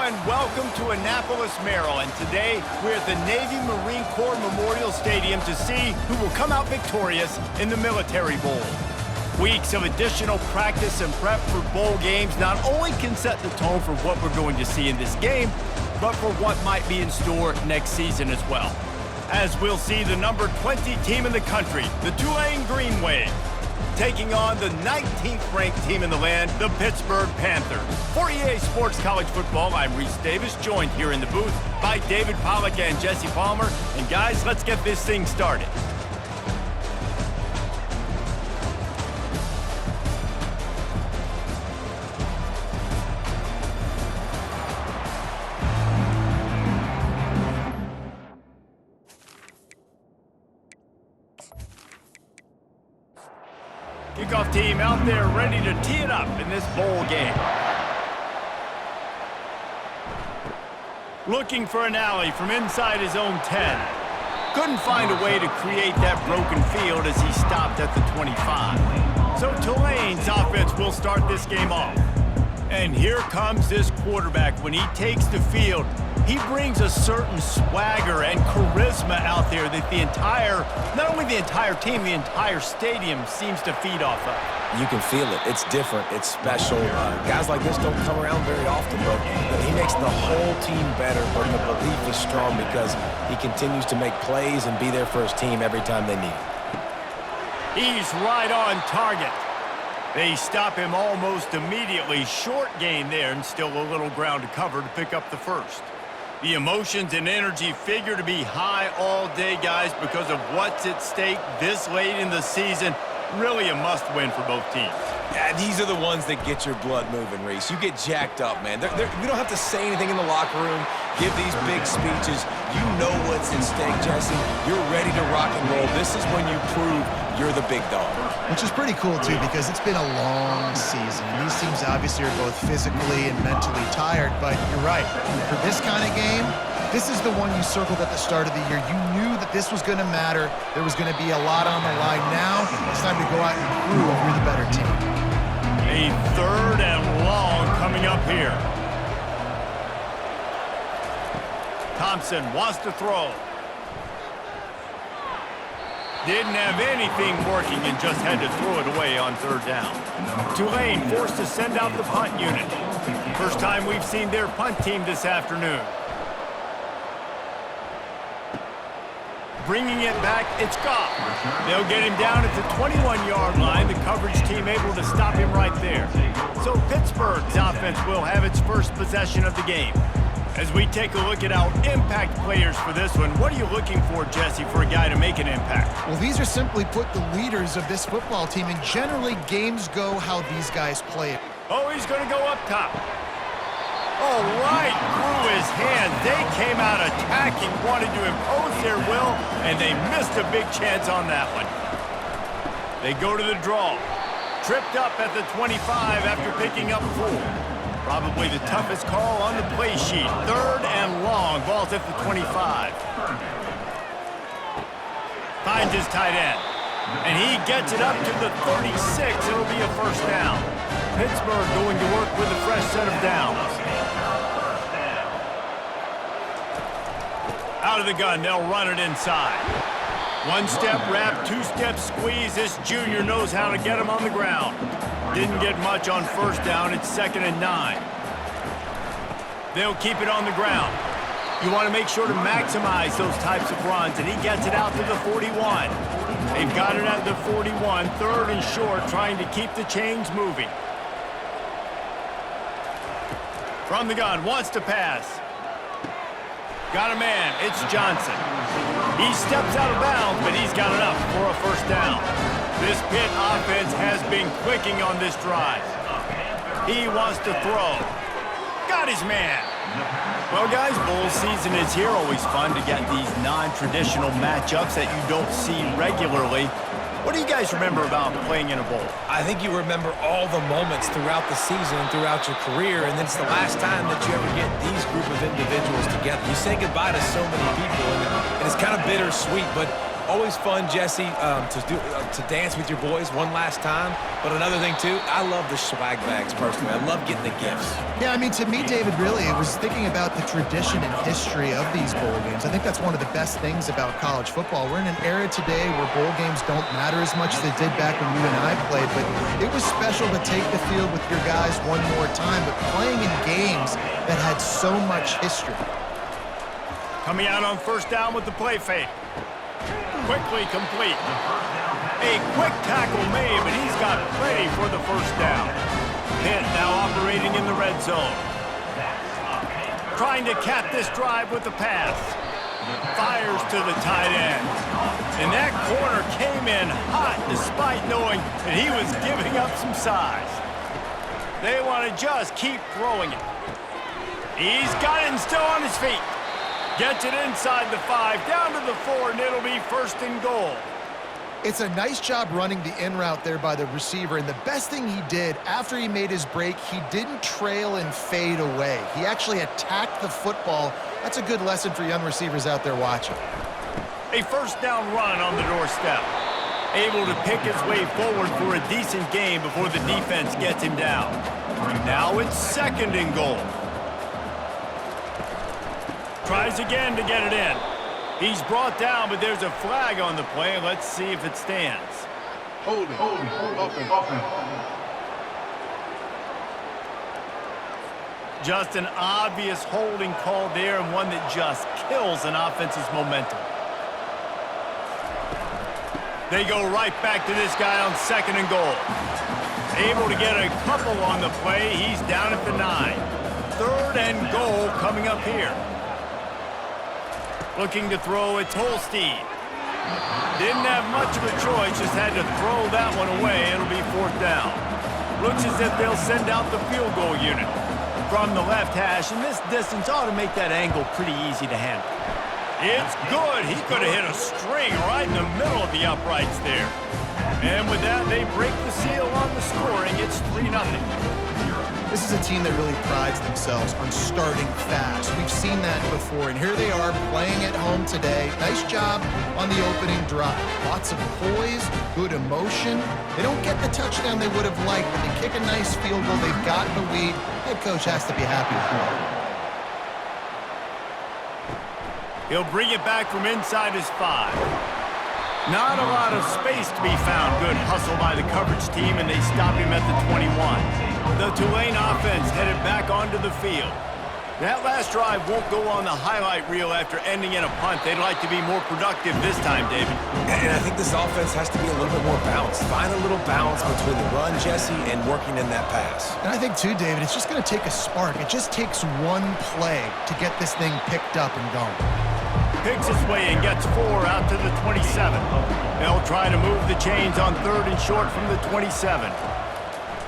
and welcome to Annapolis, Maryland. Today, we're at the Navy Marine Corps Memorial Stadium to see who will come out victorious in the Military Bowl. Weeks of additional practice and prep for bowl games not only can set the tone for what we're going to see in this game, but for what might be in store next season as well. As we'll see the number 20 team in the country, the Tulane Green Wave, taking on the 19th ranked team in the land, the Pittsburgh Panthers. For EA Sports College Football, I'm Reese Davis, joined here in the booth by David Pollack and Jesse Palmer. And guys, let's get this thing started. Kickoff team out there ready to tee it up in this bowl game. Looking for an alley from inside his own 10. Couldn't find a way to create that broken field as he stopped at the 25. So Tulane's offense will start this game off. And here comes this quarterback. When he takes the field, he brings a certain swagger and charisma out there that not only the entire team, the entire stadium seems to feed off of. You can feel it. It's different. It's special. Guys like this don't come around very often, but he makes the whole team better, but the belief is strong because he continues to make plays and be there for his team every time they need him. He's right on target. They stop him almost immediately. Short gain there and still a little ground to cover to pick up the first. The emotions and energy figure to be high all day, guys, because of what's at stake this late in the season. Really a must-win for both teams. Yeah, these are the ones that get your blood moving, Reese. You get jacked up, man. We don't have to say anything in the locker room, give these big speeches. You know what's at stake, Jesse. You're ready to rock and roll. This is when you prove you're the big dog. Which is pretty cool, too, because it's been a long season. And these teams obviously are both physically and mentally tired, but you're right. For this kind of game, this is the one you circled at the start of the year. You knew that this was going to matter. There was going to be a lot on the line. Now, it's time to go out and prove you're the better team. A third and long coming up here. Thompson wants to throw. Didn't have anything working and just had to throw it away on third down. Tulane forced to send out the punt unit. First time we've seen their punt team this afternoon. Bringing it back, it's Goff. They'll get him down at the 21-yard line. The coverage team able to stop him right there. So Pittsburgh's offense will have its first possession of the game. As we take a look at our impact players for this one, what are you looking for, Jesse, for a guy to make an impact? Well, these are simply put the leaders of this football team, and generally games go how these guys play it. Oh, he's going to go up top. Oh, right through his hand. They came out attacking, wanted to impose their will, and they missed a big chance on that one. They go to the draw. Tripped up at the 25 after picking up 4. Probably the toughest call on the play sheet. Third and long. Ball's at the 25. Finds his tight end. And he gets it up to the 36. It'll be a first down. Pittsburgh going to work with a fresh set of downs. Out of the gun, they'll run it inside. One-step wrap, two-step squeeze. This junior knows how to get him on the ground. Didn't get much on first down. It's 2nd and 9. They'll keep it on the ground. You want to make sure to maximize those types of runs, and he gets it out to the 41. They've got it at the 41, third and short, trying to keep the chains moving. From the gun, wants to pass. Got a man, it's Johnson. He steps out of bounds, but he's got enough for a first down. This Pitt offense has been clicking on this drive. He wants to throw. Got his man. Well, guys, bowl season is here. Always fun to get these non-traditional matchups that you don't see regularly. What do you guys remember about playing in a bowl? I think you remember all the moments throughout the season and throughout your career, and it's the last time that you ever get these group of individuals together. You say goodbye to so many people, and it's kind of bittersweet, but Always fun, Jesse, to dance with your boys one last time. But another thing, too, I love the swag bags, personally. I love getting the gifts. Yeah, I mean, to me, David, really, it was thinking about the tradition and history of these bowl games. I think that's one of the best things about college football. We're in an era today where bowl games don't matter as much as they did back when you and I played, but it was special to take the field with your guys one more time, but playing in games that had so much history. Coming out on first down with the play fake. Quickly complete. A quick tackle made, but he's got plenty for the first down. Pitt now operating in the red zone. Trying to cap this drive with the pass. Fires to the tight end. And that corner came in hot despite knowing that he was giving up some size. They want to just keep throwing it. He's got it and still on his feet. Gets it inside the 5, down to the 4, and it'll be first and goal. It's a nice job running the in route there by the receiver, and the best thing he did after he made his break, he didn't trail and fade away. He actually attacked the football. That's a good lesson for young receivers out there watching. A first down run on the doorstep. Able to pick his way forward for a decent gain before the defense gets him down. Now it's second and goal. Tries again to get it in. He's brought down, but there's a flag on the play. Let's see if it stands. Hold it. Just an obvious holding call there, and one that just kills an offense's momentum. They go right back to this guy on second and goal. Able to get a couple on the play. He's down at the 9. Third and goal coming up here. Looking to throw, it's Holstein. Didn't have much of a choice, just had to throw that one away. It'll be fourth down. Looks as if they'll send out the field goal unit from the left hash, and this distance ought to make that angle pretty easy to handle. It's good. He could have hit a string right in the middle of the uprights there. And with that, they break the seal on the scoring. It's 3-0. This is a team that really prides themselves on starting fast. We've seen that before, and here they are playing at home today. Nice job on the opening drive. Lots of poise, good emotion. They don't get the touchdown they would have liked, but they kick a nice field goal. They've got the lead. Head coach has to be happy with that. He'll bring it back from inside his 5. Not a lot of space to be found. Good hustle by the coverage team, and they stop him at the 21. The Tulane offense headed back onto the field. That last drive won't go on the highlight reel after ending in a punt. They'd like to be more productive this time, David. And I think this offense has to be a little bit more balanced. Find a little balance between the run, Jesse, and working in that pass. And I think, too, David, it's just going to take a spark. It just takes one play to get this thing picked up and going. Picks his way and gets 4 out to the 27. They'll try to move the chains on third and short from the 27.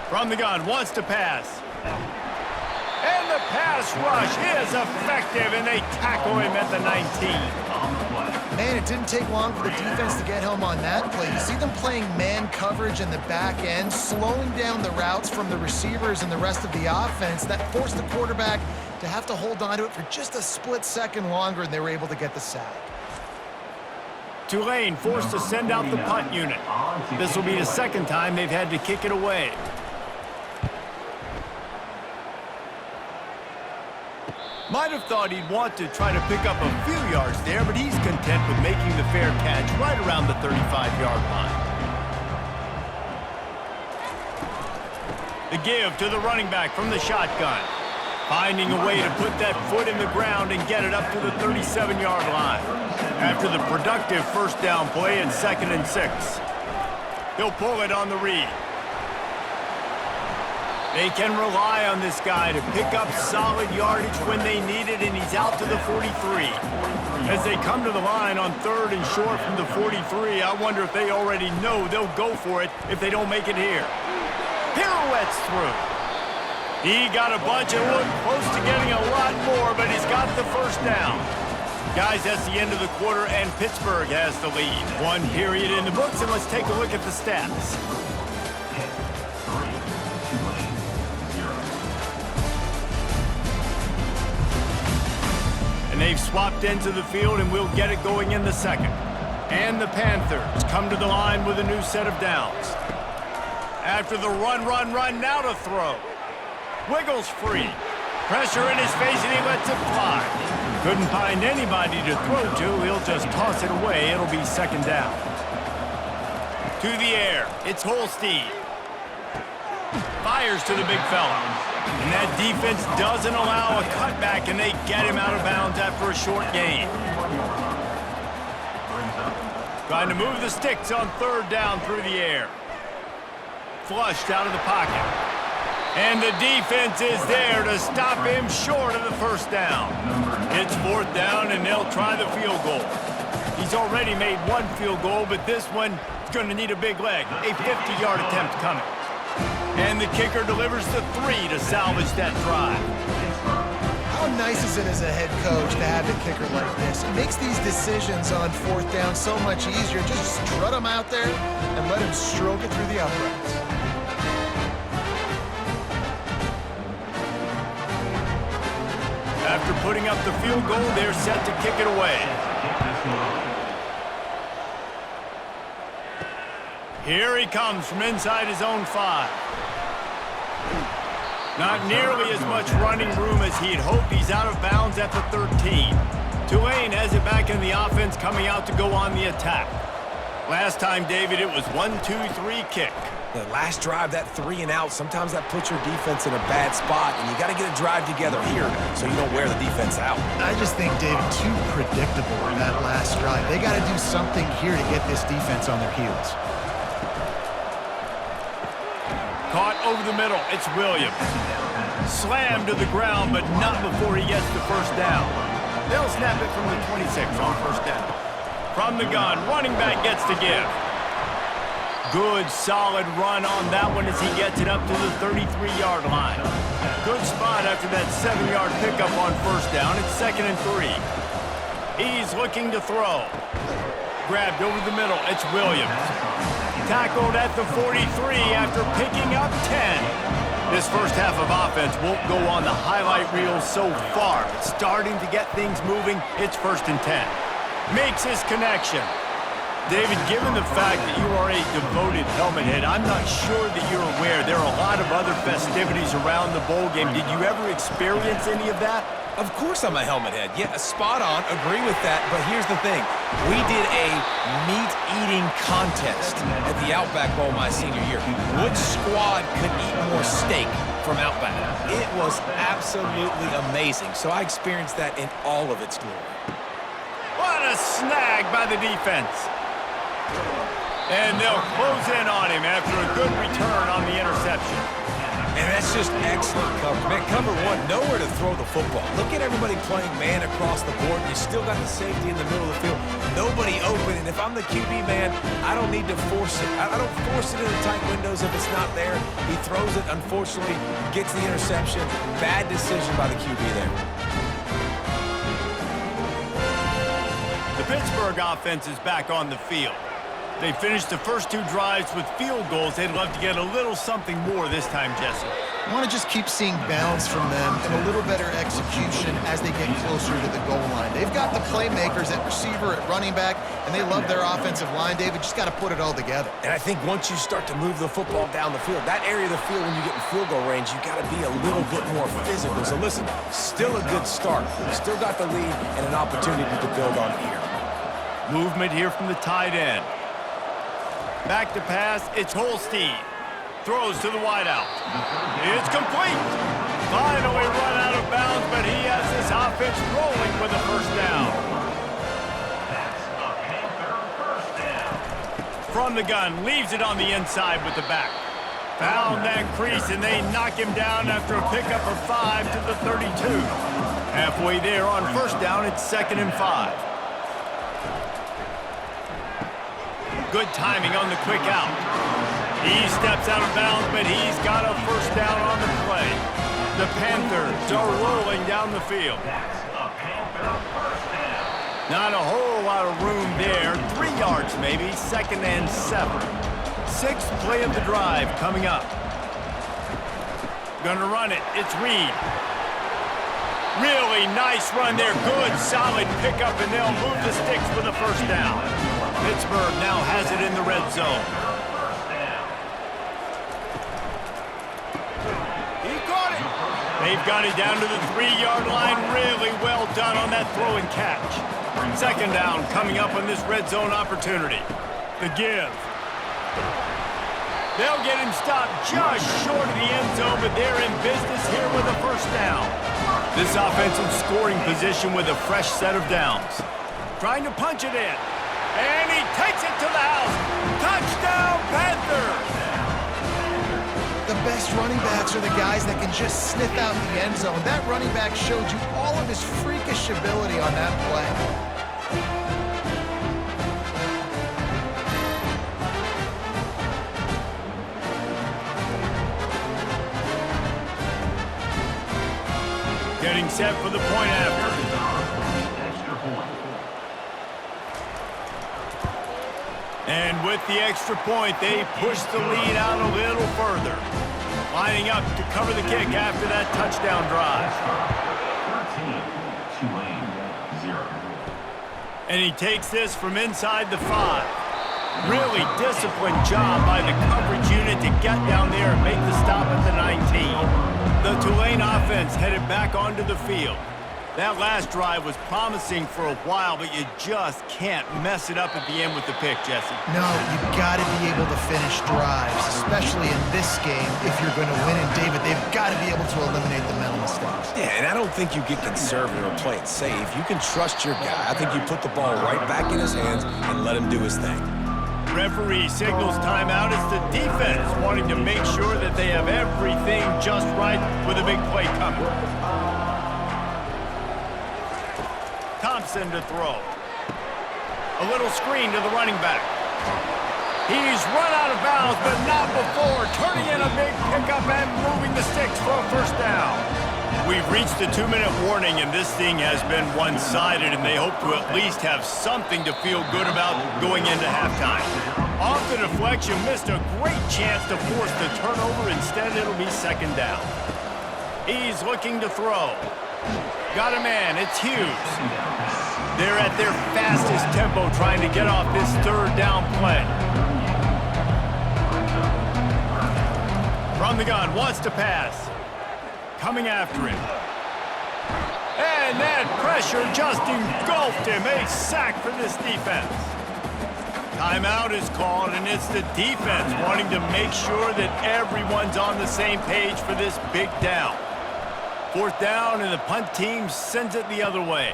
From the gun, wants to pass. And the pass rush is effective, and they tackle him at the 19. Man, it didn't take long for the defense to get home on that play. You see them playing man coverage in the back end, slowing down the routes from the receivers and the rest of the offense. That forced the quarterback to have to hold on to it for just a split second longer, and they were able to get the sack. Tulane forced to send out the punt unit. This will be the second time they've had to kick it away. Might have thought he'd want to try to pick up a few yards there, but he's content with making the fair catch right around the 35-yard line. The give to the running back from the shotgun. Finding a way to put that foot in the ground and get it up to the 37-yard line. After the productive first down play in 2nd and 6. He'll pull it on the read. They can rely on this guy to pick up solid yardage when they need it, and he's out to the 43. As they come to the line on third and short from the 43, I wonder if they already know they'll go for it if they don't make it here. Pirouettes through. He got a bunch and looked close to getting a lot more, but he's got the first down. Guys, that's the end of the quarter, and Pittsburgh has the lead. 1 period in the books, and let's take a look at the stats. And they've swapped into the field, and we'll get it going in the second. And the Panthers come to the line with a new set of downs. After the run, now to throw. Wiggles free. Pressure in his face, and he lets it fly. Couldn't find anybody to throw to. He'll just toss it away. It'll be second down. To the air. It's Holstein. Fires to the big fella. And that defense doesn't allow a cutback, and they get him out of bounds after a short gain. Trying to move the sticks on third down through the air. Flushed out of the pocket. And the defense is there to stop him short of the first down. It's fourth down, and they'll try the field goal. He's already made one field goal, but this one is going to need a big leg. A 50-yard attempt coming. And the kicker delivers the 3 to salvage that drive. How nice is it as a head coach to have a kicker like this? It makes these decisions on fourth down so much easier. Just strut him out there and let him stroke it through the uprights. After putting up the field goal, they're set to kick it away. Here he comes from inside his own 5. Not nearly as much running room as he'd hoped. He's out of bounds at the 13. Tulane has it back in the offense, coming out to go on the attack. Last time, David, it was 1-2-3 kick. The last drive, that 3 and out, sometimes that puts your defense in a bad spot, and you got to get a drive together here so you don't wear the defense out. I just think, David, too predictable in that last drive. They got to do something here to get this defense on their heels. Caught over the middle. It's Williams. Slammed to the ground, but not before he gets the first down. They'll snap it from the 26 on first down. From the gun, running back gets to give. Good, solid run on that one as he gets it up to the 33-yard line. Good spot after that 7-yard pickup on first down. It's 2nd and 3. He's looking to throw. Grabbed over the middle. It's Williams. Tackled at the 43 after picking up 10. This first half of offense won't go on the highlight reel so far, but starting to get things moving, it's 1st and 10. Makes his connection. David, given the fact that you are a devoted helmet head, I'm not sure that you're aware there are a lot of other festivities around the bowl game. Did you ever experience any of that? Of course I'm a helmet head. Yeah, spot on. Agree with that. But here's the thing. We did a meat-eating contest at the Outback Bowl my senior year. Which squad could eat more steak from Outback? It was absolutely amazing. So I experienced that in all of its glory. What a snag by the defense. And they'll close in on him after a good return on the interception. And that's just excellent coverage. Man, cover one, nowhere to throw the football. Look at everybody playing man across the board. You still got the safety in the middle of the field. Nobody open. And if I'm the QB, man, I don't need to force it. I don't force it in the tight windows if it's not there. He throws it, unfortunately, gets the interception. Bad decision by the QB there. The Pittsburgh offense is back on the field. They finished the first 2 drives with field goals. They'd love to get a little something more this time, Jesse. I want to just keep seeing bounds from them and a little better execution as they get closer to the goal line. They've got the playmakers at receiver, at running back, and they love their offensive line. David, just got to put it all together. And I think once you start to move the football down the field, that area of the field when you get in field goal range, you got to be a little bit more physical. So listen, still a good start. Still got the lead and an opportunity to build on it here. Movement here from the tight end. Back to pass, it's Holstein. Throws to the wideout. It's complete. Finally run out of bounds, but he has this offense rolling with a first down. From the gun, leaves it on the inside with the back. Found that crease, and they knock him down after a pickup of 5 to the 32. Halfway there on first down, it's 2nd and 5. Good timing on the quick out. He steps out of bounds, but he's got a first down on the play. The Panthers are rolling down the field. Not a whole lot of room there. 3 yards maybe, 2nd and 7. 6th play of the drive coming up. Gonna run it. It's Reed. Really nice run there. Good, solid pickup, and they'll move the sticks for the first down. Pittsburgh now has it in the red zone. He caught it. They've got it down to the 3-yard line. Really well done on that throw and catch. Second down coming up on this red zone opportunity. The give. They'll get him stopped just short of the end zone, but they're in business here with a first down. This offensive scoring position with a fresh set of downs. Trying to punch it in. And he takes it to the house. Touchdown, Panthers! The best running backs are the guys that can just sniff out the end zone. That running back showed you all of his freakish ability on that play. Getting set for the point after. And with the extra point, they push the lead out a little further. Lining up to cover the kick after that touchdown drive. 13, Tulane, 0. And he takes this from inside the 5. Really disciplined job by the coverage unit to get down there and make the stop at the 19. The Tulane offense headed back onto the field. That last drive was promising for a while, but you just can't mess it up at the end with the pick, Jesse. No, you've got to be able to finish drives, especially in this game if you're going to win. And, David, they've got to be able to eliminate the mental mistakes. Yeah, and I don't think you get conservative or play it safe. You can trust your guy. I think you put the ball right back in his hands and let him do his thing. Referee signals timeout. It's the defense wanting to make sure that they have everything just right with a big play coming. Thompson to throw. A little screen to the running back. He's run out of bounds, but not before turning in a big pickup and moving the sticks for a first down. We've reached the 2-minute warning, and this thing has been one-sided, and they hope to at least have something to feel good about going into halftime. Off the deflection, missed a great chance to force the turnover. Instead, it'll be second down. He's looking to throw. Got a man, it's Hughes. They're at their fastest tempo trying to get off this third down play. From the gun, wants to pass. Coming after him. And that pressure just engulfed him. A sack for this defense. Timeout is called, and it's the defense wanting to make sure that everyone's on the same page for this big down. Fourth down, and the punt team sends it the other way.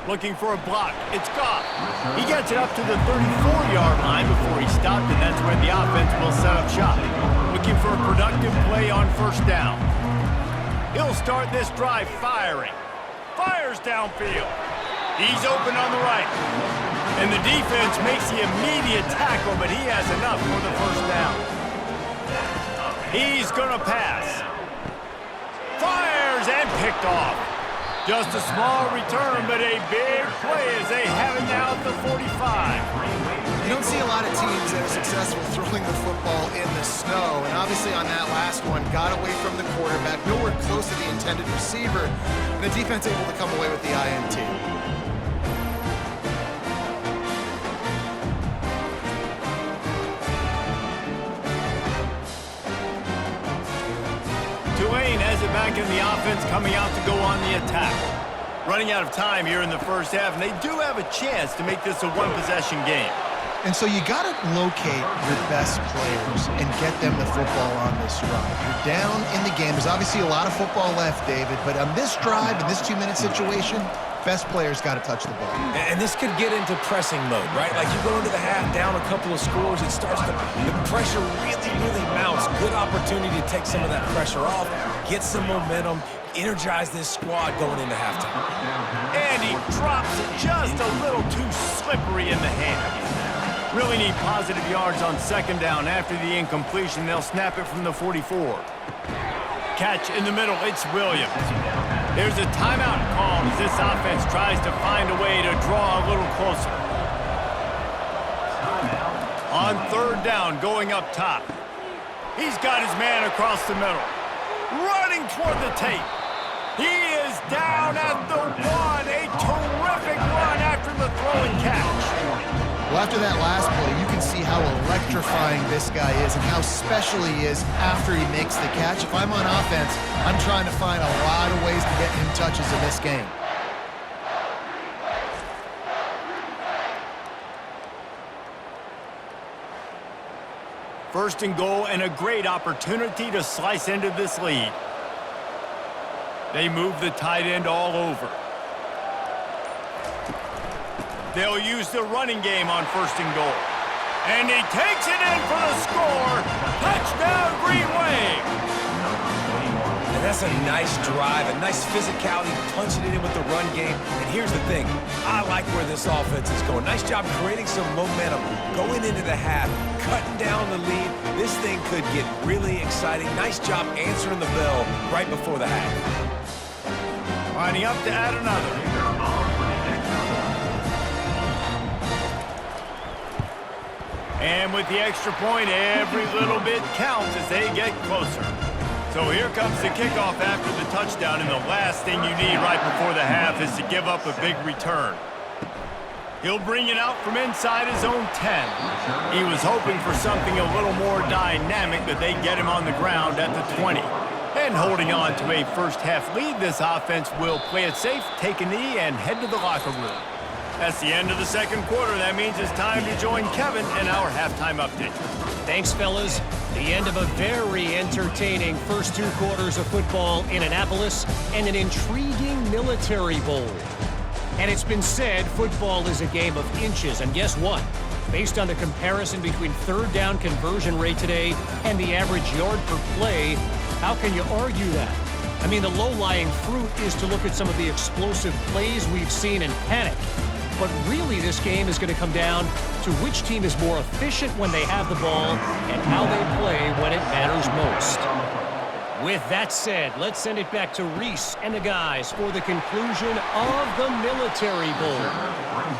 Looking for a block. It's Goff. He gets it up to the 34-yard line before he stopped, and that's where the offense will set up shop. Looking for a productive play on first down. He'll start this drive firing. Fires downfield. He's open on the right. And the defense makes the immediate tackle, but he has enough for the first down. He's going to pass. Fires and picked off. Just a small return, but a big play as they have it now at the 45. You don't see a lot of teams that are successful throwing the football in the snow, and obviously on that last one, got away from the quarterback, nowhere close to the intended receiver, and the defense able to come away with the INT. Tulane has it back in the offense, coming out to go on the attack. Running out of time here in the first half, and they do have a chance to make this a one-possession game. And so you got to locate your best players and get them the football on this drive. You're down in the game. There's obviously a lot of football left, David, but on this drive, in this 2-minute situation, best players got to touch the ball. And this could get into pressing mode, right? Like you go into the half, down a couple of scores, it starts to, the pressure really mounts. Good opportunity to take some of that pressure off, get some momentum, energize this squad going into halftime. And he drops it just a little too slippery in the hand. Really need positive yards on second down. After the incompletion, they'll snap it from the 44. Catch in the middle, it's Williams. There's a timeout called as this offense tries to find a way to draw a little closer. On third down, going up top. He's got his man across the middle. Running toward the tape. He is down at the 1. A terrific run after the throw and catch. Well, after that last play, you can see how electrifying this guy is and how special he is after he makes the catch. If I'm on offense, I'm trying to find a lot of ways to get him touches in this game. First and goal, and a great opportunity to slice into this lead. They move the tight end all over. They'll use the running game on first and goal. And he takes it in for the score. Touchdown, Green Wave. And that's a nice drive, a nice physicality, punching it in with the run game. And here's the thing, I like where this offense is going. Nice job creating some momentum, going into the half, cutting down the lead. This thing could get really exciting. Nice job answering the bell right before the half. Lining up to add another. And with the extra point, every little bit counts as they get closer. So here comes the kickoff after the touchdown, and the last thing you need right before the half is to give up a big return. He'll bring it out from inside his own 10. He was hoping for something a little more dynamic, but they get him on the ground at the 20. And holding on to a first-half lead, this offense will play it safe, take a knee, and head to the locker room. That's the end of the second quarter. That means it's time to join Kevin in our halftime update. Thanks, fellas. The end of a very entertaining first 2 quarters of football in Annapolis and an intriguing military bowl. And it's been said football is a game of inches. And guess what? Based on the comparison between third down conversion rate today and the average yard per play, how can you argue that? I mean, the low-lying fruit is to look at some of the explosive plays we've seen and panic. But really, this game is going to come down to which team is more efficient when they have the ball and how they play when it matters most. With that said, let's send it back to Reese and the guys for the conclusion of the Military Bowl.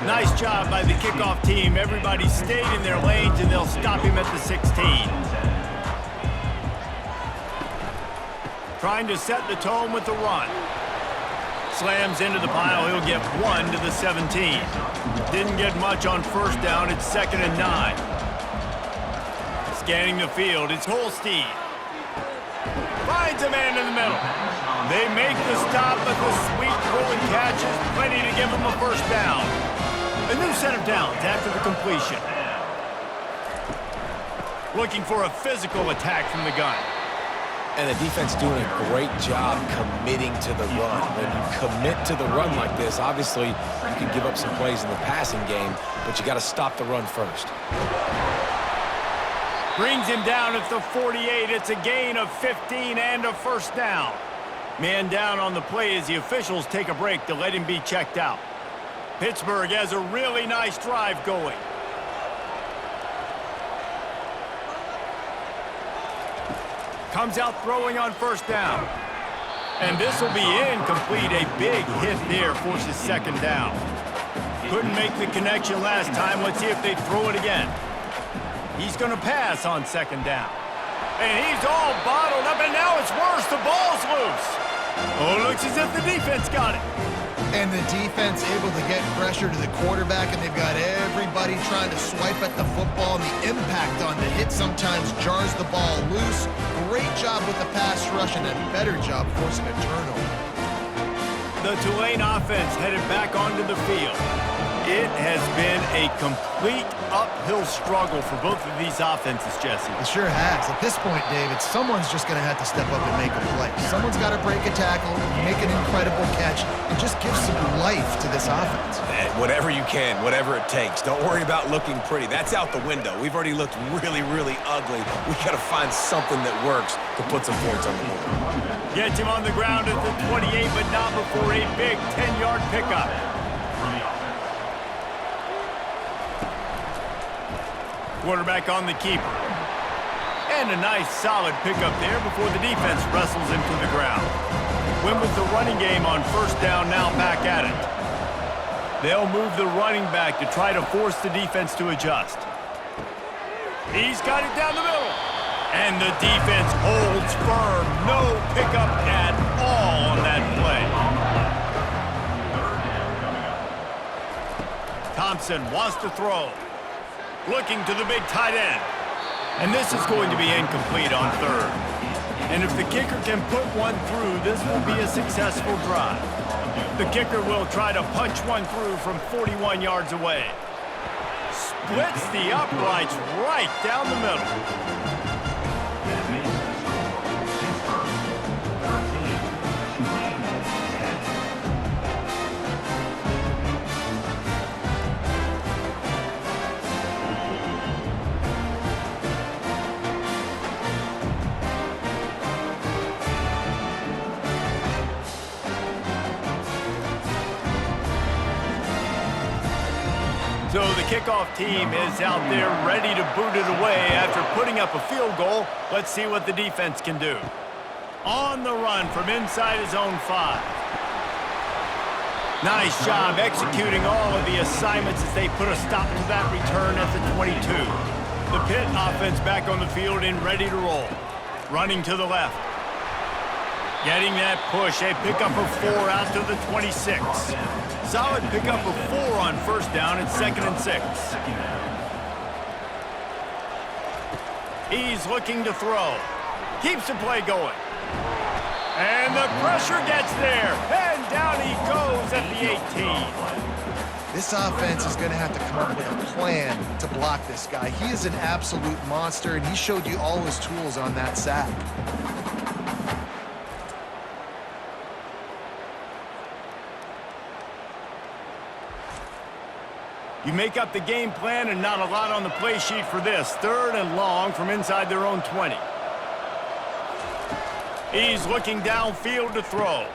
Nice job by the kickoff team. Everybody stayed in their lanes, and they'll stop him at the 16. Trying to set the tone with the run. Slams into the pile. He'll get 1 to the 17. Didn't get much on first down. It's 2nd and 9. Scanning the field. It's Holstein. Finds a man in the middle. They make the stop, but the sweet rolling catch is plenty to give them a first down. A new set of downs after the completion. Looking for a physical attack from the gun. And the defense doing a great job committing to the run. When you commit to the run like this, obviously you can give up some plays in the passing game, but you got to stop the run first. Brings him down at the 48. It's a gain of 15 and a first down. Man down on the play as the officials take a break to let him be checked out. Pittsburgh has a really nice drive going. Comes out throwing on first down. And this will be incomplete. A big hit there forces second down. Couldn't make the connection last time. Let's see if they throw it again. He's going to pass on second down. And he's all bottled up, and now it's worse. The ball's loose. Oh, looks as if the defense got it. And the defense able to get pressure to the quarterback, and they've got everybody trying to swipe at the football, and the impact on the hit sometimes jars the ball loose. Great job with the pass rush, and a better job forcing a turnover. The Tulane offense headed back onto the field. It has been a complete uphill struggle for both of these offenses, Jesse. It sure has. At this point, David, someone's just going to have to step up and make a play. Someone's got to break a tackle, make an incredible catch, and just give some life to this offense. Whatever you can, whatever it takes. Don't worry about looking pretty. That's out the window. We've already looked really, really ugly. We got to find something that works to put some points on the board. Gets him on the ground at the 28, but not before a big 10-yard pickup. Quarterback on the keeper. And a nice solid pickup there before the defense wrestles him to the ground. Went with the running game on first down, now back at it. They'll move the running back to try to force the defense to adjust. He's got it down the middle. And the defense holds firm. No pickup at all on that play. Thompson wants to throw. looking to the big tight end. And this is going to be incomplete on third. And if the kicker can put one through, this will be a successful drive. The kicker will try to punch one through from 41 yards away. Splits the uprights right down the middle. That makes the score Pittsburgh 13, Tulane 10. So the kickoff team is out there ready to boot it away after putting up a field goal. Let's see what the defense can do. On the run from inside his own 5. Nice job executing all of the assignments as they put a stop to that return at the 22. The Pitt offense back on the field and ready to roll. Running to the left. Getting that push, a pickup of 4 out to the 26. Solid pickup of 4 on first down and 2nd and 6. He's looking to throw. Keeps the play going. And the pressure gets there. And down he goes at the 18. This offense is going to have to come up with a plan to block this guy. He is an absolute monster, and he showed you all his tools on that sack. You make up the game plan and not a lot on the play sheet for this. 3rd and long from inside their own 20. He's looking downfield to throw.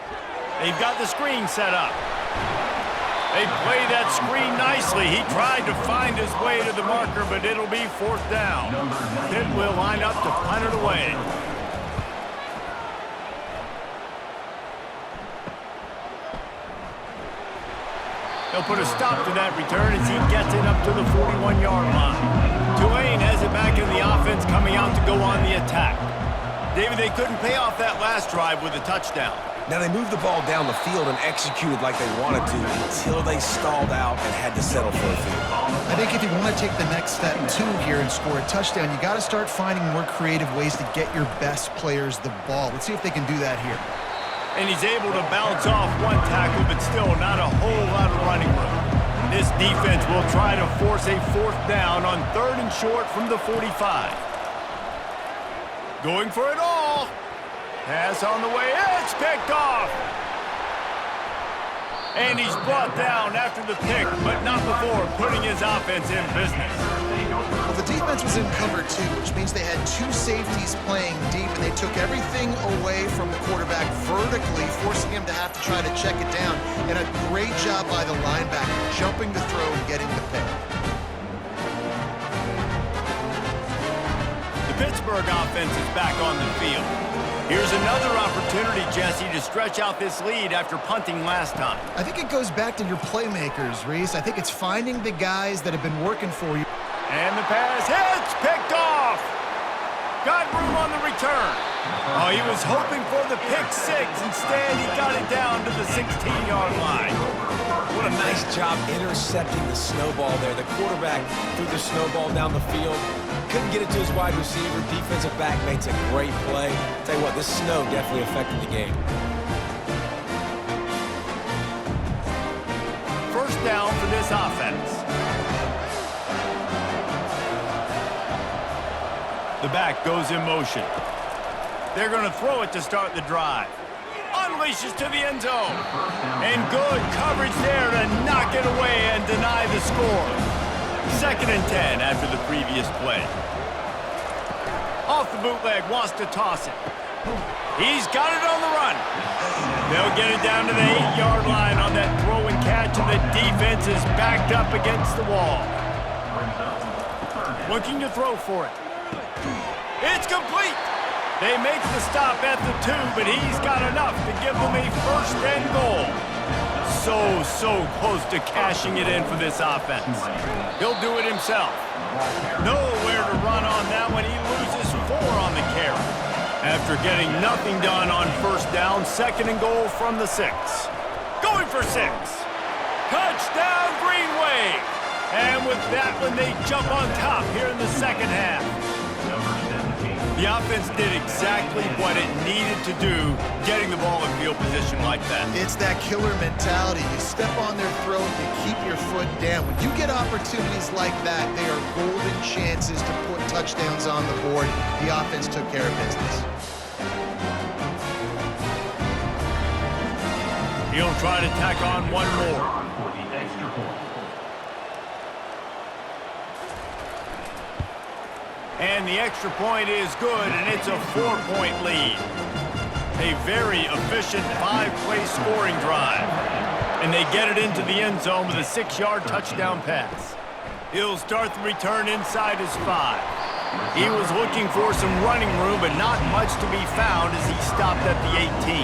They've got the screen set up. They play that screen nicely. He tried to find his way to the marker, but it'll be 4th down. Pitt will line up to punt it away. They'll put a stop to that return as he gets it up to the 41-yard line. Tulane has it back in the offense coming out to go on the attack. David, they couldn't pay off that last drive with a touchdown. Now, they moved the ball down the field and executed like they wanted to until they stalled out and had to settle for a field goal. I think if you want to take the next step too here and score a touchdown, you got to start finding more creative ways to get your best players the ball. Let's see if they can do that here. And he's able to bounce off one tackle, but still not a whole lot of running room. This defense will try to force a 4th down on 3rd and short from the 45. Going for it all. Pass on the way. It's picked off. And he's brought down after the pick, but not before putting his offense in business. Well, the defense was in cover 2, which means they had 2 safeties playing deep, and they took everything away from the quarterback vertically, forcing him to have to try to check it down. And a great job by the linebacker, jumping to throw and getting the pick. The Pittsburgh offense is back on the field. Here's another opportunity, Jesse, to stretch out this lead after punting last time. I think it goes back to your playmakers, Reese. I think it's finding the guys that have been working for you. And the pass hits, picked off. Got room on the return. Oh, he was hoping for the pick 6. Instead, he got it down to the 16-yard line. What a nice job intercepting the snowball there. The quarterback threw the snowball down the field. Couldn't get it to his wide receiver. Defensive back makes a great play. Tell you what, this snow definitely affected the game. 1st down for this offense. The back goes in motion. They're going to throw it to start the drive. Unleashes to the end zone. And good coverage there to knock it away and deny the score. 2nd and 10 after the previous play. Off the bootleg, wants to toss it. He's got it on the run. They'll get it down to the 8-yard line on that throw and catch, and the defense is backed up against the wall. Looking to throw for it. It's complete. They make the stop at the 2, but he's got enough to give them a 1st and goal. So close to cashing it in for this offense. He'll do it himself. Nowhere to run on that one. He loses 4 on the carry. After getting nothing done on 1st down, 2nd and goal from the 6. Going for 6. Touchdown, Green Wave. And with that one, they jump on top here in the second half. The offense did exactly what it needed to do, getting the ball in field position like that. It's that killer mentality. You step on their throat, you keep your foot down. When you get opportunities like that, they are golden chances to put touchdowns on the board. The offense took care of business. He'll try to tack on one more. For the extra point. And the extra point is good, and it's a 4-point lead. A very efficient 5-play scoring drive. And they get it into the end zone with a 6-yard touchdown pass. He'll start the return inside his 5. He was looking for some running room, but not much to be found as he stopped at the 18.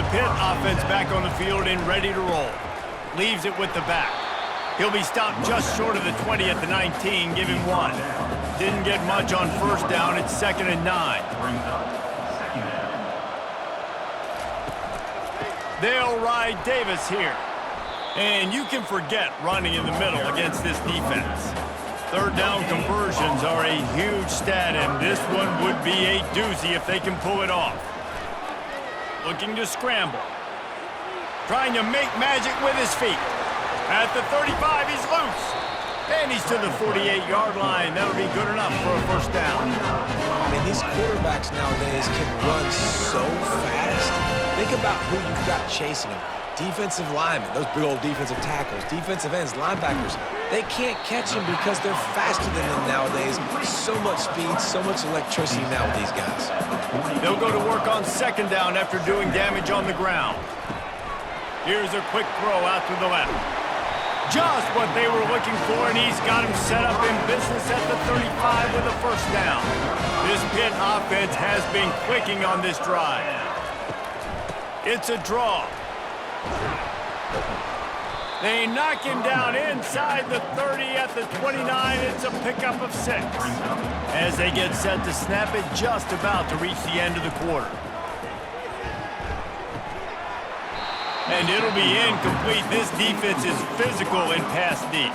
The Pitt offense back on the field and ready to roll. Leaves it with the back. He'll be stopped just short of the 20 at the 19, give him 1. Didn't get much on first down. It's 2nd and 9. They'll ride Davis here. And you can forget running in the middle against this defense. Third down conversions are a huge stat, and this one would be a doozy if they can pull it off. Looking to scramble. Trying to make magic with his feet. At the 35, he's loose. And he's to the 48-yard line. That'll be good enough for a first down. I mean, these quarterbacks nowadays can run so fast. Think about who you've got chasing them. Defensive linemen, those big old defensive tackles, defensive ends, linebackers. They can't catch them because they're faster than them nowadays. So much speed, so much electricity now with these guys. They'll go to work on second down after doing damage on the ground. Here's a quick throw out to the left. Just what they were looking for, and he's got him set up in business at the 35 with a first down. This Pitt offense has been clicking on this drive. It's a draw. They knock him down inside the 30 at the 29. It's a pickup of 6. As they get set to snap it, just about to reach the end of the quarter. And it'll be incomplete. This defense is physical and pass deep.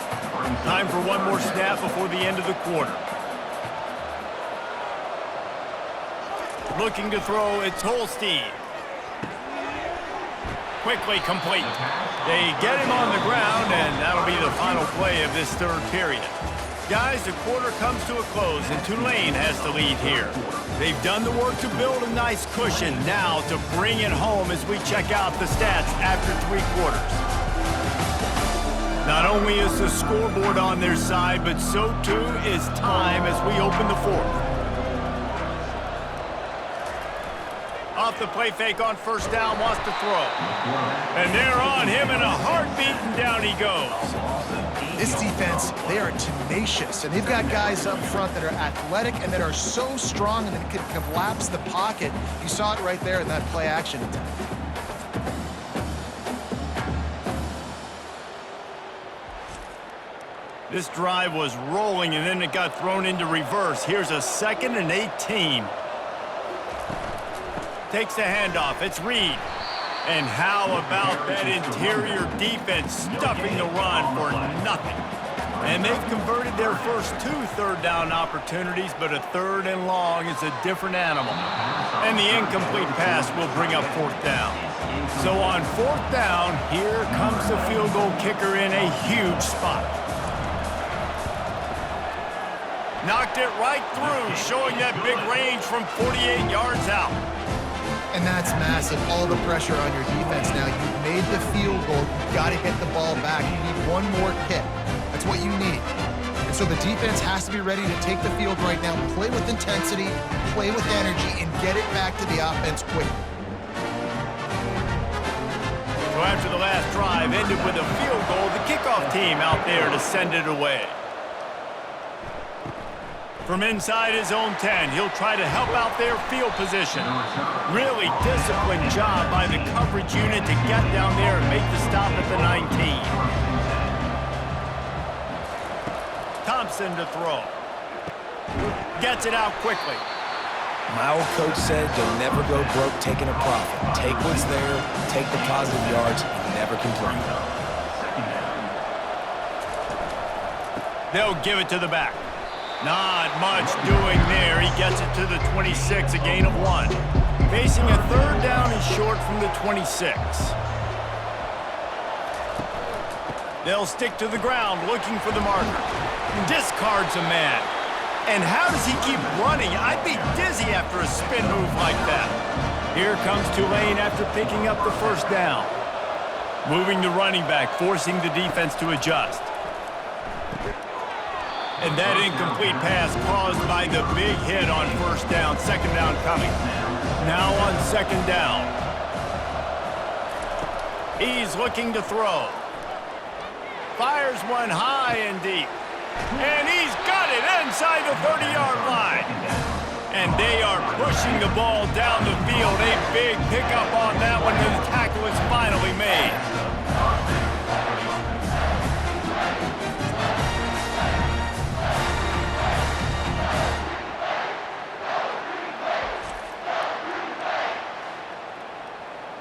Time for one more snap before the end of the quarter. Looking to throw, it's Holstein. Quickly complete. They get him on the ground, and that'll be the final play of this third period. Guys, the quarter comes to a close, and Tulane has the lead here. They've done the work to build a nice cushion. Now to bring it home as we check out the stats after 3 quarters. Not only is the scoreboard on their side, but so too is time as we open the 4th. Off the play fake on first down, wants to throw. And they're on him in a heartbeat, and down he goes. This defense, they are tenacious, and they've got guys up front that are athletic and that are so strong and that can collapse the pocket. You saw it right there in that play action attempt. This drive was rolling, and then it got thrown into reverse. Here's a 2nd and 18. Takes the handoff. It's Reed. And how about that interior defense stuffing the run for nothing? And they've converted their first 2 third down opportunities, but a 3rd and long is a different animal. And the incomplete pass will bring up 4th down. So on 4th down, here comes the field goal kicker in a huge spot. Knocked it right through, showing that big range from 48 yards out. And that's massive. All the pressure on your defense now. You've made the field goal. You've got to get the ball back. You need one more kick. That's what you need. And so the defense has to be ready to take the field right now, play with intensity, play with energy, and get it back to the offense quickly. So after the last drive ended with a field goal, the kickoff team out there to send it away. From inside his own 10, he'll try to help out their field position. Really disciplined job by the coverage unit to get down there and make the stop at the 19. Thompson to throw. Gets it out quickly. My old coach said you'll never go broke taking a profit. Take what's there, take the positive yards, and never complain. They'll give it to the back. Not much doing there. He gets it to the 26, a gain of 1. Facing a third down and short from the 26. They'll stick to the ground looking for the marker. Discards a man. And how does he keep running? I'd be dizzy after a spin move like that. Here comes Tulane after picking up the first down. Moving the running back, forcing the defense to adjust. And that incomplete pass caused by the big hit on first down. Second down coming. Now on second down. He's looking to throw. Fires one high and deep. And he's got it inside the 30-yard line. And they are pushing the ball down the field. A big pickup on that one, and the tackle is finally made.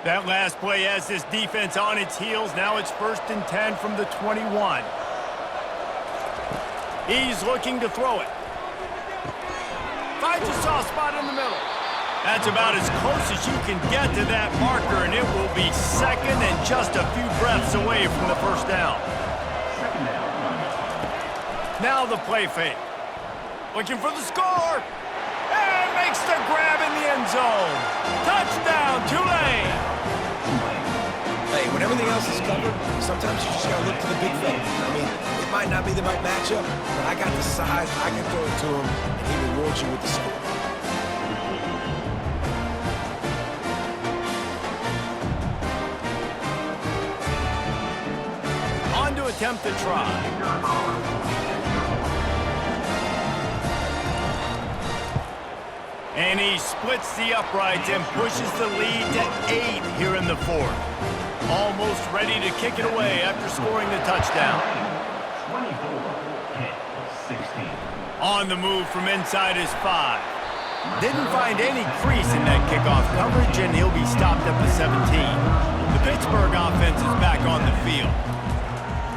That last play has this defense on its heels. Now it's 1st and 10 from the 21. He's looking to throw it. Finds a soft spot in the middle. That's about as close as you can get to that marker, and it will be second and just a few breaths away from the first down. Now the play fake. Looking for the score. And makes the grab in the end zone. Touchdown, Tulane. Hey, when everything else is covered, sometimes you just got to look to the big fella. I mean, it might not be the right matchup, but I got the size, I can throw it to him, and he rewards you with the score. On to attempt the try. And he splits the uprights and pushes the lead to 8 here in the 4th. Almost ready to kick it away after scoring the touchdown. 24-16. On the move from inside his 5. Didn't find any crease in that kickoff coverage, and he'll be stopped at the 17. The Pittsburgh offense is back on the field.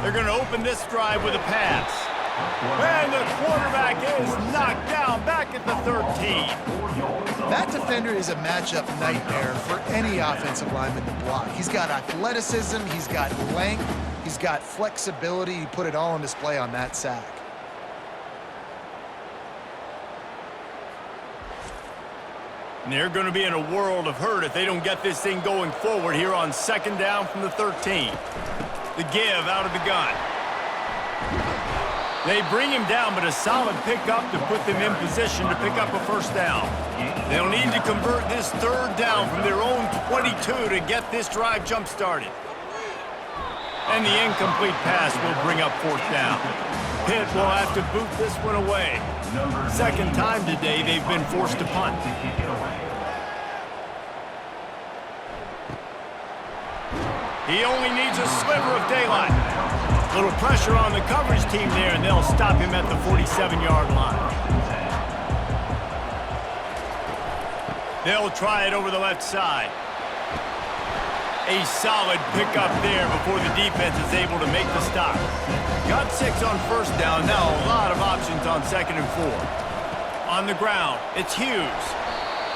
They're going to open this drive with a pass. And the quarterback is knocked down back at the 13. That defender is a matchup nightmare for any offensive lineman to block. He's got athleticism, he's got length, he's got flexibility. He put it all on display on that sack. And they're going to be in a world of hurt if they don't get this thing going forward here on second down from the 13. The give out of the gun. They bring him down, but a solid pickup to put them in position to pick up a first down. They'll need to convert this third down from their own 22 to get this drive jump-started. And the incomplete pass will bring up fourth down. Pitt will have to boot this one away. Second time today they've been forced to punt. He only needs a sliver of daylight. Little pressure on the coverage team there, and they'll stop him at the 47-yard line. They'll try it over the left side. A solid pickup there before the defense is able to make the stop. Got 6 on first down. Now a lot of options on second and 4. On the ground, it's Hughes.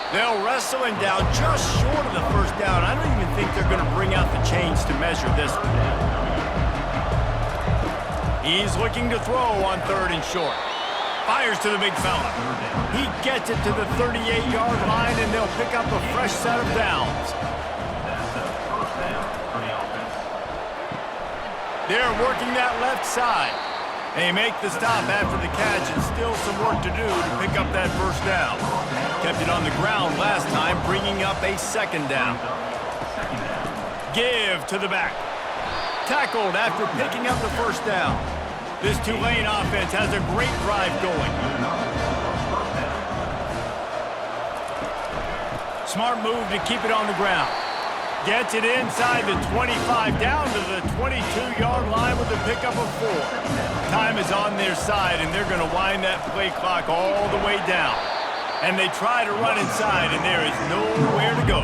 They'll wrestle him down just short of the first down. I don't even think they're going to bring out the chains to measure this one. He's looking to throw on third and short. Fires to the big fella. He gets it to the 38-yard line, and they'll pick up a fresh set of downs. They're working that left side. They make the stop after the catch, and still some work to do to pick up that first down. Kept it on the ground last time, bringing up a second down. Give to the back. Tackled after picking up the first down. This Tulane offense has a great drive going. Smart move to keep it on the ground. Gets it inside the 25, down to the 22-yard line with a pickup of 4. Time is on their side, and they're going to wind that play clock all the way down. And they try to run inside, and there is nowhere to go.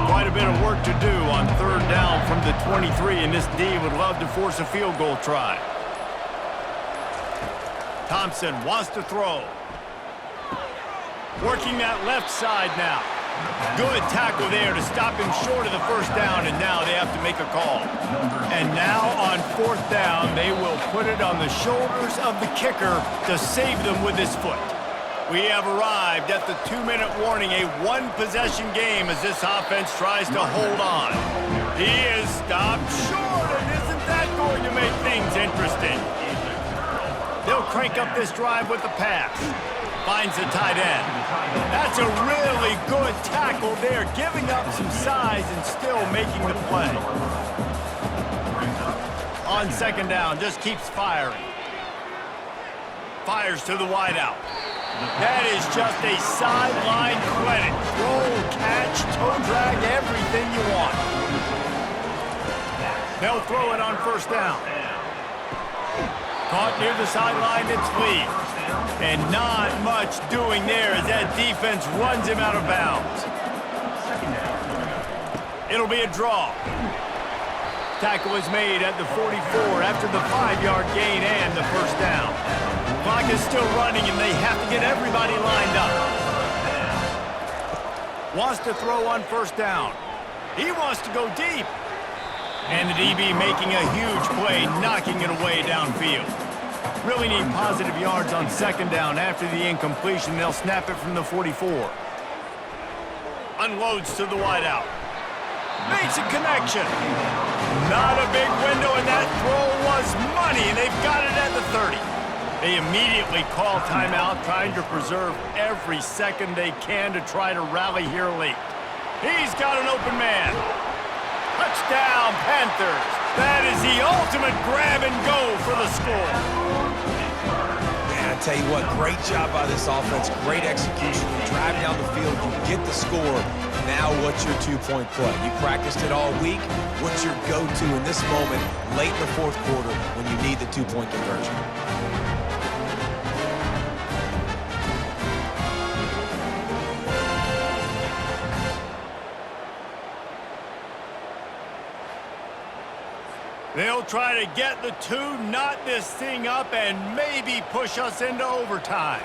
Quite a bit of work to do on third down from the 23, and this D would love to force a field goal try. Thompson wants to throw. Working that left side now. Good tackle there to stop him short of the first down, and now they have to make a call. And now on fourth down, they will put it on the shoulders of the kicker to save them with his foot. We have arrived at the 2-minute warning, a one-possession game as this offense tries to hold on. He is stopped short, and isn't that going to make things interesting? They'll crank up this drive with the pass. Finds the tight end. That's a really good tackle there, giving up some size and still making the play. On second down, just keeps firing. Fires to the wideout. That is just a sideline credit. Throw, catch, toe drag, everything you want. They'll throw it on first down. Caught near the sideline, it's Lee. And not much doing there as that defense runs him out of bounds. It'll be a draw. Tackle is made at the 44 after the 5-yard gain and the first down. Clock is still running and they have to get everybody lined up. Wants to throw on first down. He wants to go deep. And the DB making a huge play, knocking it away downfield. Really need positive yards on second down. After the incompletion, they'll snap it from the 44. Unloads to the wideout. Makes a connection. Not a big window, and that throw was money, and they've got it at the 30. They immediately call timeout, trying to preserve every second they can to try to rally here late. He's got an open man. Touchdown, Panthers. That is the ultimate grab and go for the score. Man, I tell you what, great job by this offense. Great execution. You drive down the field, you get the score. Now what's your two-point play? You practiced it all week. What's your go-to in this moment late in the fourth quarter when you need the two-point conversion? They'll try to get the two, knot this thing up, and maybe push us into overtime.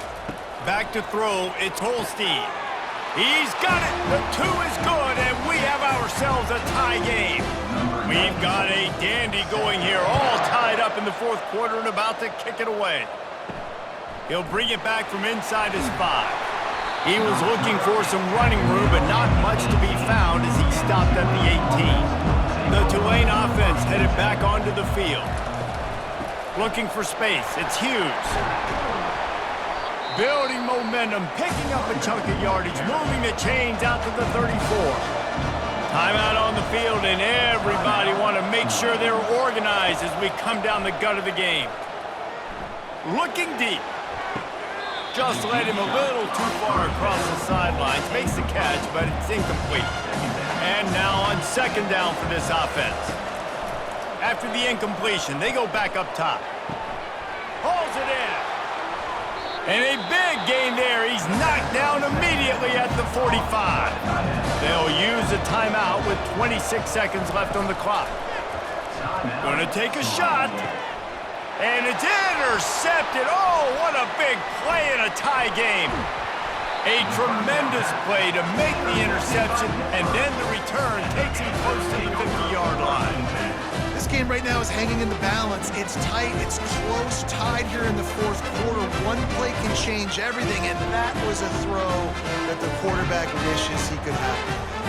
Back to throw, it's Holstein. He's got it. The two is good, and we have ourselves a tie game. We've got a dandy going here, all tied up in the fourth quarter and about to kick it away. He'll bring it back from inside his 5. He was looking for some running room, but not much to be found as he stopped at the 18. The Tulane offense headed back onto the field. Looking for space, it's Hughes. Building momentum, picking up a chunk of yardage, moving the chains out to the 34. Timeout on the field, and everybody want to make sure they're organized as we come down the gut of the game. Looking deep. Just led him a little too far across the sidelines. Makes the catch, but it's incomplete. And now on second down for this offense. After the incompletion, they go back up top. Hauls it in. And a big gain there. He's knocked down immediately at the 45. They'll use a timeout with 26 seconds left on the clock. Gonna take a shot. And it's intercepted. Oh, what a big play in a tie game. A tremendous play to make the interception, and then the return takes him close to the 50-yard line. This game right now is hanging in the balance. It's tight, it's close, tied here in the fourth quarter. One play can change everything, and that was a throw that the quarterback wishes he could have.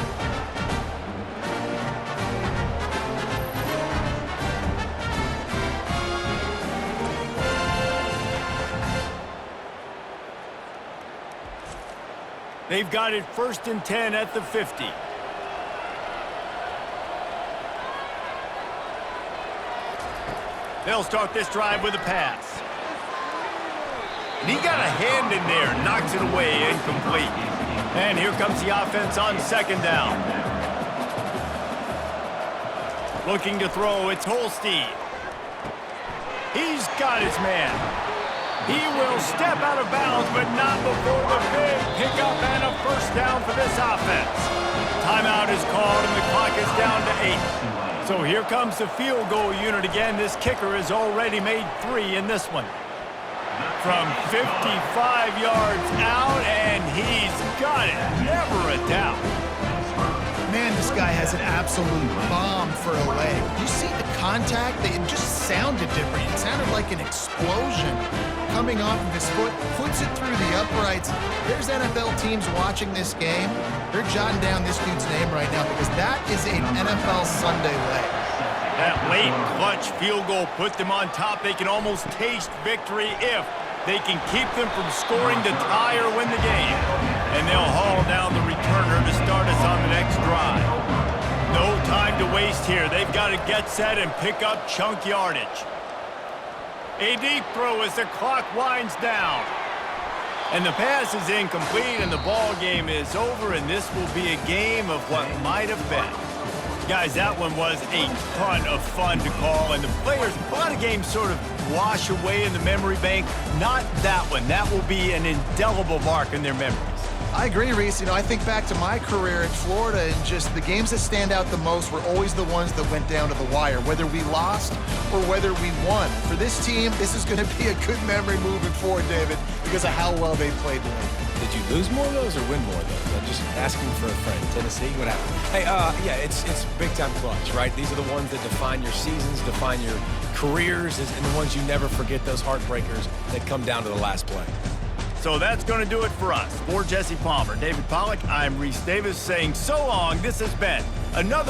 They've got it 1st and 10 at the 50. They'll start this drive with a pass. And he got a hand in there, knocks it away, incomplete. And here comes the offense on second down. Looking to throw, it's Holstein. He's got his man. He will step out of bounds, but not before the big pickup and a first down for this offense. Timeout is called, and the clock is down to 8. So here comes the field goal unit again. This kicker has already made 3 in this one. from 55 yards out, and he's got it. Never a doubt. Man, this guy has an absolute bomb for a leg. You see the contact? It just sounded different. It sounded like an explosion coming off of his foot, puts it through the uprights. There's NFL teams watching this game. They're jotting down this dude's name right now because that is an NFL Sunday leg. That late clutch field goal put them on top. They can almost taste victory if they can keep them from scoring to tie or win the game. And they'll haul down the returner to start us on the next drive. No time to waste here. They've got to get set and pick up chunk yardage. A deep throw as the clock winds down. And the pass is incomplete, and the ball game is over, and this will be a game of what might have been. Guys, that one was a ton of fun to call, and the players, a lot of games sort of wash away in the memory bank. Not that one. That will be an indelible mark in their memories. I agree, Reese. You know, I think back to my career in Florida, and just the games that stand out the most were always the ones that went down to the wire, whether we lost or whether we won. For this team, this is going to be a good memory moving forward, David, because of how well they played today. Did you lose more of those or win more of those? I'm just asking for a friend. Tennessee, what happened? Hey, yeah, it's big-time clutch, right? These are the ones that define your seasons, define your careers, and the ones you never forget, those heartbreakers that come down to the last play. So that's going to do it for us. For Jesse Palmer, David Pollack, I'm Reese Davis saying so long. This has been another